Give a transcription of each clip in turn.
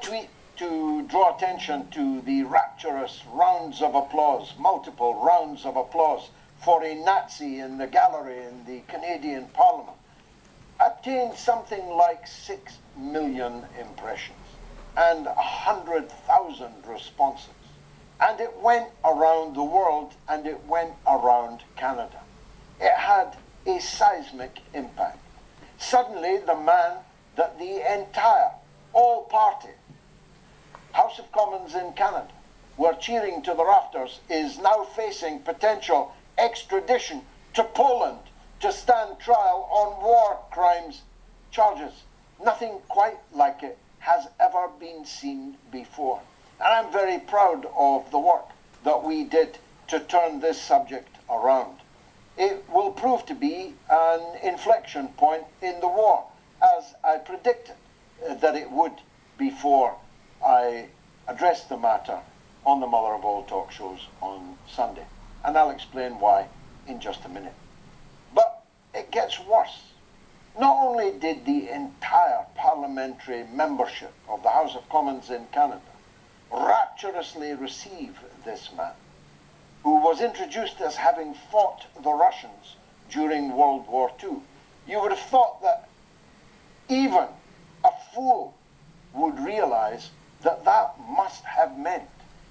tweet to draw attention to the rapturous rounds of applause, multiple rounds of applause for a Nazi in the gallery in the Canadian Parliament, obtained something like 6 million impressions and 100,000 responses. And it went around the world, and it went around Canada. It had a seismic impact. Suddenly, the man that the entire, all-party House of Commons in Canada were cheering to the rafters is now facing potential extradition to Poland to stand trial on war crimes charges. Nothing quite like it has ever been seen before. And I'm very proud of the work that we did to turn this subject around. It will prove to be an inflection point in the war, as I predicted that it would before I addressed the matter on the Mother of All talk shows on Sunday. And I'll explain why in just a minute. But it gets worse. Not only did the entire parliamentary membership of the House of Commons in Canada rapturously receive this man, who was introduced as having fought the Russians during World War II. You would have thought that even a fool would realize that that must have meant,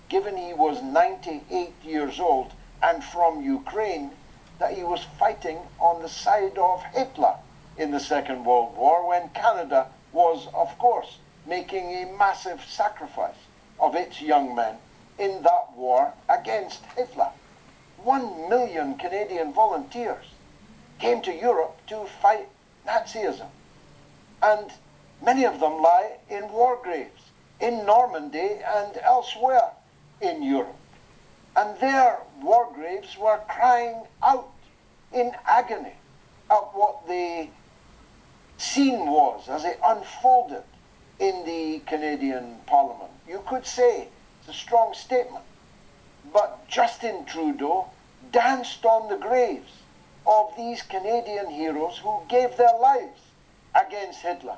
given he was 98 years old and from Ukraine, that he was fighting on the side of Hitler in the Second World War, when Canada was, of course, making a massive sacrifice of its young men in that war against Hitler. 1 million Canadian volunteers came to Europe to fight Nazism. And many of them lie in war graves in Normandy and elsewhere in Europe. And their war graves were crying out in agony at what the scene was as it unfolded in the Canadian Parliament. You could say it's a strong statement, but Justin Trudeau danced on the graves of these Canadian heroes who gave their lives against Hitler,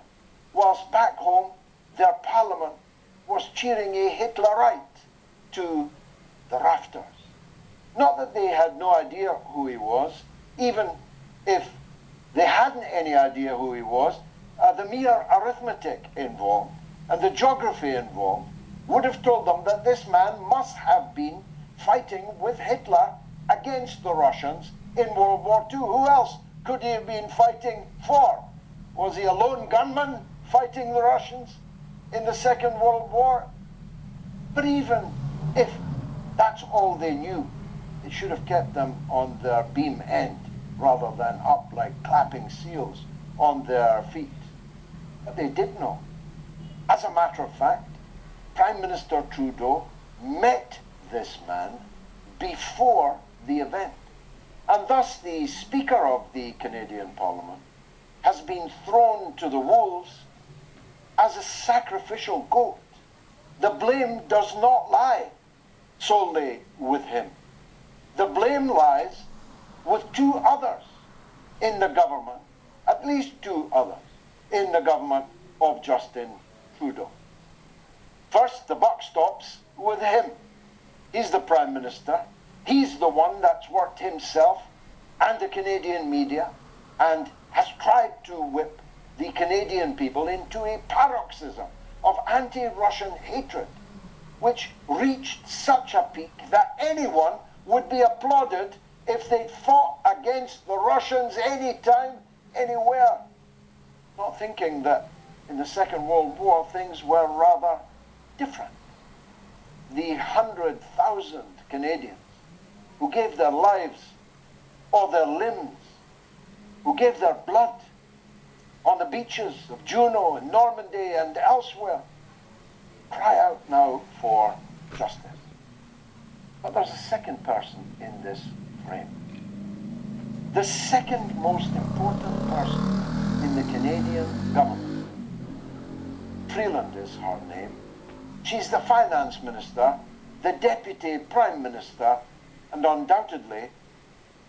whilst back home their Parliament was cheering a Hitlerite to the rafters. Not that they had no idea who he was. Even if they hadn't any idea who he was, the mere arithmetic involved and the geography involved would have told them that this man must have been fighting with Hitler against the Russians in World War II. Who else could he have been fighting for? Was he a lone gunman fighting the Russians in the Second World War? But even if that's all they knew, it should have kept them on their beam end rather than up like clapping seals on their feet. But they did know. As a matter of fact, Prime Minister Trudeau met this man before the event. And thus the Speaker of the Canadian Parliament has been thrown to the wolves as a sacrificial goat. The blame does not lie solely with him. The blame lies with two others in the government, at least two others in the government of Justin Trudeau. First, the buck stops with him. He's the Prime Minister. He's the one that's worked himself and the Canadian media and has tried to whip the Canadian people into a paroxysm of anti-Russian hatred, which reached such a peak that anyone would be applauded if they fought against the Russians anytime, anywhere. Not thinking that in the Second World War things were rather different. The 100,000 Canadians who gave their lives or their limbs, who gave their blood on the beaches of Juno and Normandy and elsewhere, cry out now for justice. But there's a second person in this frame. The second most important person in the Canadian government. Freeland is her name. She's the finance minister, the deputy prime minister, and undoubtedly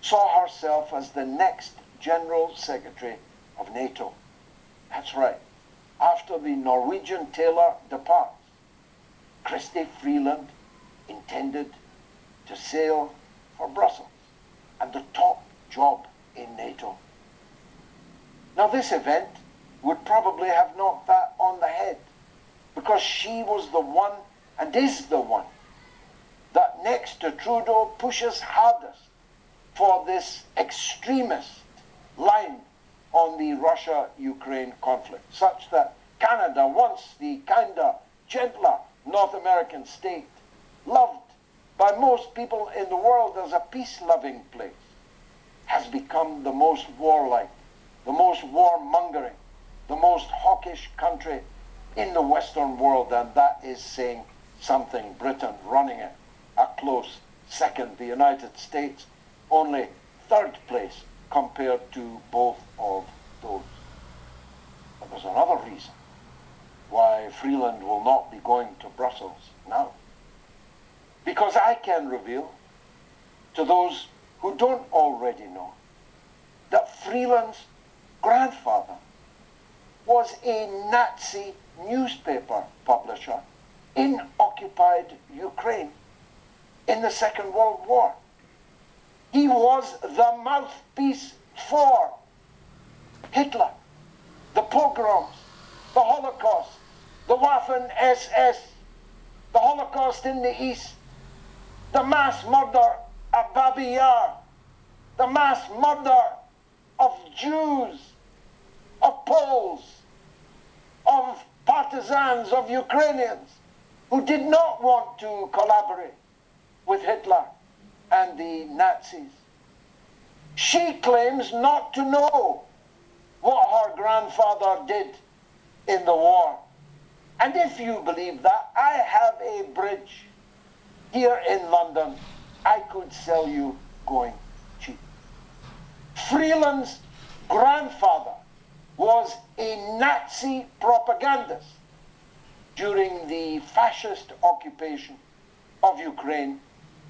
saw herself as the next general secretary of NATO. That's right. after the Norwegian tailor departs, Christie Freeland intended to sail for Brussels and the top job in NATO. Now this event would probably have knocked that on the head, because she was the one, and is the one, that next to Trudeau pushes hardest for this extremist line on the Russia-Ukraine conflict, such that Canada, once the kinder, gentler North American state, loved by most people in the world as a peace-loving place, has become the most warlike, the most warmongering, the most hawkish country in the Western world, and that is saying something. Britain running it a close second, the United States only third place compared to both of those. But there's another reason why Freeland will not be going to Brussels now. Because I can reveal to those who don't already know that Freeland's grandfather was a Nazi newspaper publisher in occupied Ukraine in the Second World War. He was the mouthpiece for Hitler, the pogroms, the Holocaust, the Waffen-SS, the Holocaust in the East, the mass murder at Babi Yar, the mass murder of Jews, of Poles, of partisans, of Ukrainians who did not want to collaborate with Hitler and the Nazis. She claims not to know what her grandfather did in the war. And if you believe that, I have a bridge here in London I could sell you going cheap. Freeland's grandfather was a Nazi propagandist during the fascist occupation of Ukraine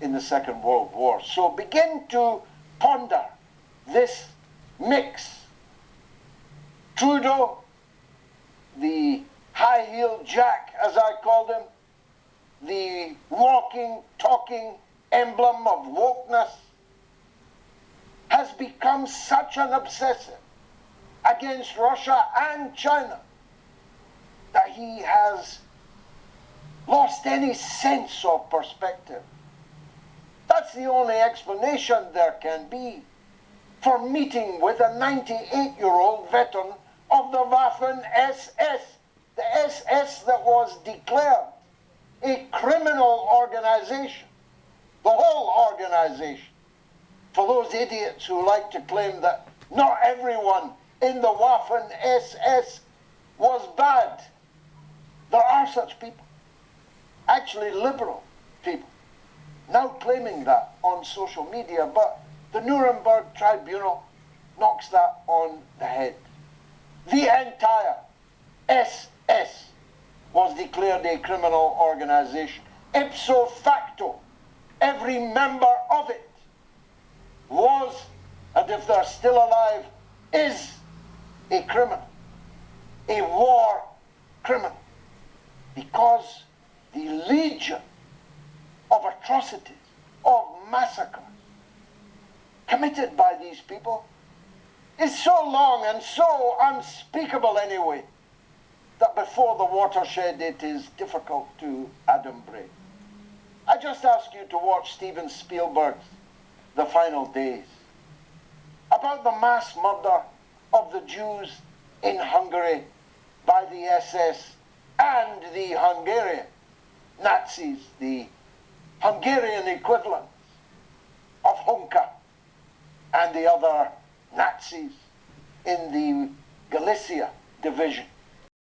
in the Second World War. So begin to ponder this mix. Trudeau, the high-heeled Jack, as I called him, the walking, talking emblem of wokeness, has become such an obsessive against Russia and China that he has lost any sense of perspective. That's the only explanation there can be for meeting with a 98-year-old veteran of the Waffen-SS, the SS that was declared a criminal organization, the whole organization. For those idiots who like to claim that not everyone in the Waffen-SS was bad, there are such people, actually liberal people, now claiming that on social media, but the Nuremberg Tribunal knocks that on the head. The entire SS was declared a criminal organization. Ipso facto, every member of it was, and if they're still alive, is a criminal, a war criminal, because the legion of atrocities, of massacres committed by these people is so long and so unspeakable anyway, that before the watershed it is difficult to adumbrate. I just ask you to watch Steven Spielberg's The Final Days, about the mass murder of the Jews in Hungary by the SS and the Hungarian Nazis, the Hungarian equivalent of Hunka and the other Nazis in the Galicia division